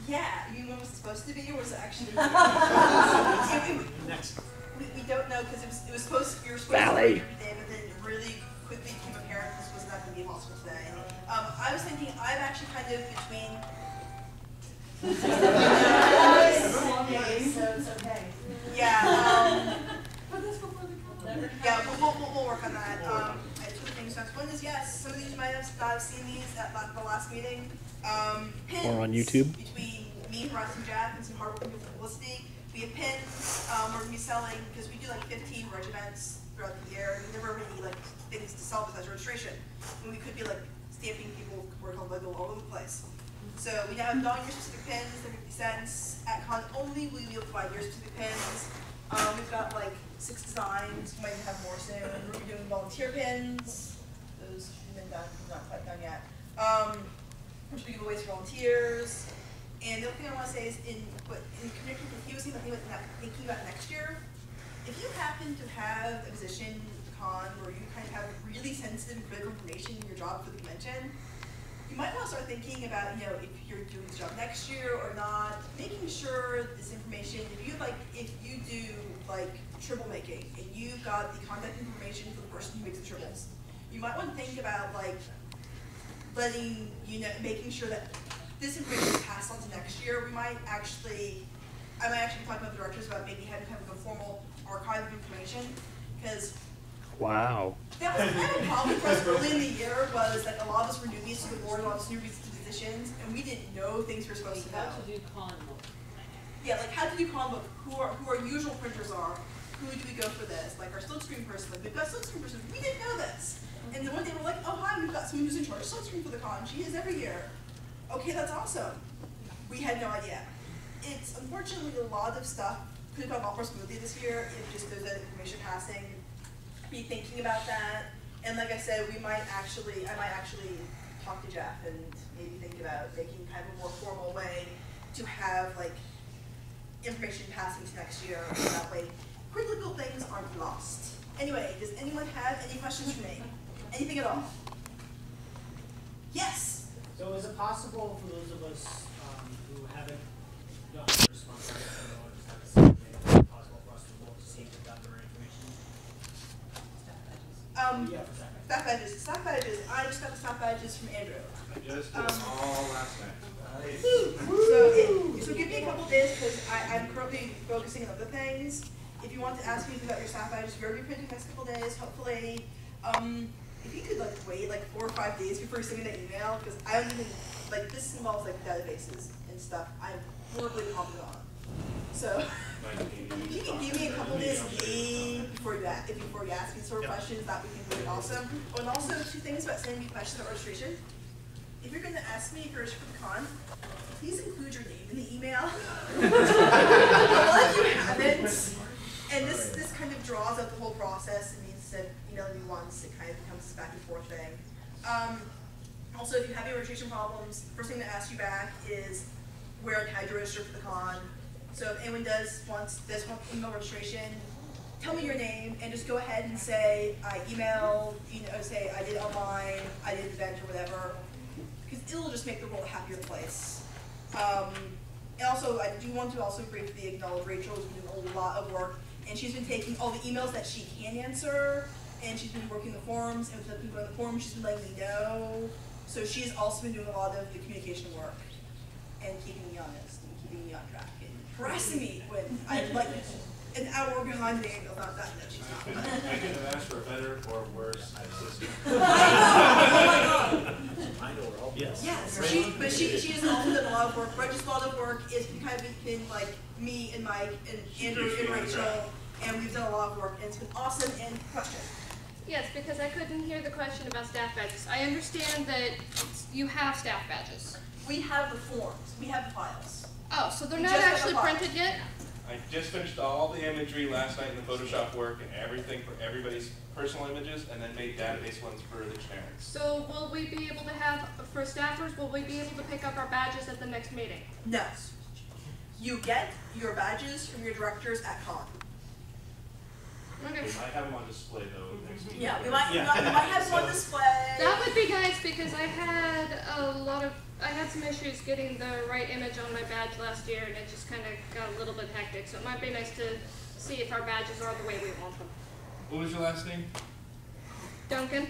Yeah, you mean when it was supposed to be, or was it actually? Next. We don't know because it was supposed. You were supposed Valley. to be today, but then it really quickly became apparent this was not going to be possible today. I was thinking I'm actually kind of between. So it's okay. Yeah. Yeah, we'll work on that. I have two things. One is yes, some of these you might have seen these at the last meeting. Pins Or on YouTube. between me, Russ, and Jeff, and some hardworking publicity. We have pins. We're going to be selling, because we do like 15 reg events throughout the year. We never really like things to sell besides registration. And we could be like stamping people Kumoricon logo all over the place. So we now have non-year specific pins. They're 50 cents. At con only, we'll be able to buy year specific pins. We've got like 6 designs. We might even have more soon. We're doing volunteer pins. Those haven't been done, not quite done yet. Which we give away to volunteers. And the other thing I want to say is, in connection with you was thinking about next year, if you happen to have a position at the con where you kind of have really sensitive and critical information in your job for the convention, you might want to start thinking about, if you're doing this job next year or not, making sure this information, if you do like tribble making and you've got the contact information for the person who makes the tribbles, you might want to think about like making sure that this information is passed on to next year. I might actually be talking with the directors about maybe having kind of a formal archive of information, because wow. That was kind of a problem for us early in the year, was that a lot of us were newbies to the board, a lot of us newbies to positions, and we didn't know things we were supposed to know. How to do con book. Yeah, like how to do con book, who our usual printers are, who do we go for this, like our silkscreen person, like we've got silkscreen person, we didn't know this. And then one day we're like, oh hi, we've got someone who's in charge of silkscreen for the con, she is every year. Okay, that's awesome. We had no idea. It's unfortunately a lot of stuff could have gone a lot more smoothly this year if just there's that information passing. Be thinking about that, and like I said, I might actually talk to Jeff and maybe think about making kind of a more formal way to have like information passing to next year, so that way critical things aren't lost. Anyway, does anyone have any questions for me? Anything at all? Yes? So is it possible for those of us who haven't done the response, or just haven't seen it, is it possible for us to look to see if we've got the right information? Yeah, for staff badges. Staff badges. I just got the staff badges from Andrew. I just did them all last night. So give me a couple days, because I'm currently focusing on other things. If you want to ask me about your staff badges, we're going to be printing next couple days, hopefully. If you could wait 4 or 5 days before you send me that email, because I don't even, this involves databases and stuff I'm horribly confident on. So if you can give me a couple days before you ask me sort of questions, that would be really awesome. Oh, and also 2 things about sending me questions about registration. If you're going to ask me if you're registered for the con, please include your name in the email. If you haven't, and this kind of draws out the whole process. It means that emailing me once, it kind of becomes this back and forth thing. Also, if you have any registration problems, the first thing to ask you back is where and how to register for the con. So if anyone wants email registration, tell me your name and just go ahead and say I emailed, say I did it online, I did an event or whatever, because it'll just make the world a happier place. And also, I do want to also briefly acknowledge Rachel has been doing a lot of work, and she's been taking all the emails that she can answer, and she's been working the forums, and with the people on the forums, she's been letting me know. So she's also been doing a lot of the communication work and keeping me honest and keeping me on track and harassing me when I'm an hour behind the email. Not that, no, she's not. I couldn't have asked for a better or worse assistant. Oh my god! I know we're all yes. Yes, she has also done a lot of work. Reggie's a lot of work is kind of been me and Mike and Andrew and Rachel, and we've done a lot of work, and it's been awesome. And question? Yes, because I couldn't hear the question about staff badges. I understand that you have staff badges. We have the forms. We have the files. Oh, so they're not actually printed yet? I just finished all the imagery last night in the Photoshop work and everything for everybody's personal images, and then made database ones for the generics. So will we be able to have, for staffers, will we be able to pick up our badges at the next meeting? No. You get your badges from your directors at con. Okay. We might have them on display though next week. Yeah, we might have them on display. That would be nice because I had a lot of I had some issues getting the right image on my badge last year, and it just kind of got a little bit hectic. So it might be nice to see if our badges are the way we want them. What was your last name? Duncan?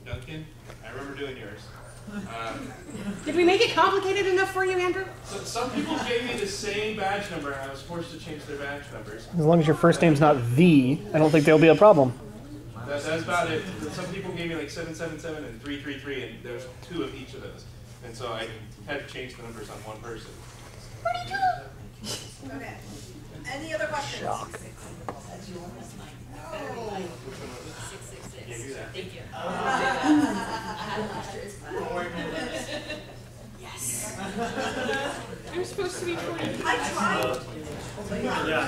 Duncan? I remember doing yours. Did we make it complicated enough for you, Andrew? So some people gave me the same badge number, and I was forced to change their badge numbers. As long as your first name's not V, I don't think there'll be a problem. That's about it. Some people gave me like 777 and 333, and there's 2 of each of those. And so I had to change the numbers on one person. Okay. Any other questions? Which one was it? 666. Can't do that. Thank you. Yes. It was supposed to be 40. I tried. Yeah,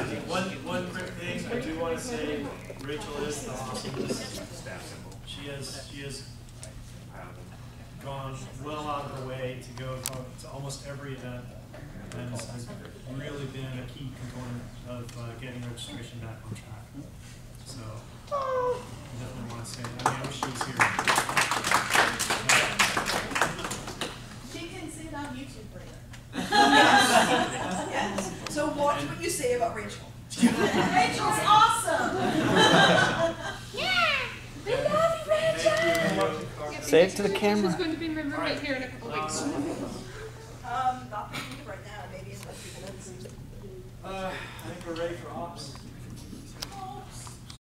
one quick thing, I do want to say Rachel is the awesomest staff symbol. She has gone well out of her way to go to almost every event and has really been a key component of getting registration back on track. So I definitely want to say that. I wish she was here. She can see it on YouTube later. Yes. So watch what you say about Rachel. Rachel's awesome. Yeah! We love you, Rachel. Say it to the camera. She's going to be my roommate here in a couple weeks. Not thinking right now, maybe in like 2 minutes. I think we're ready for ops.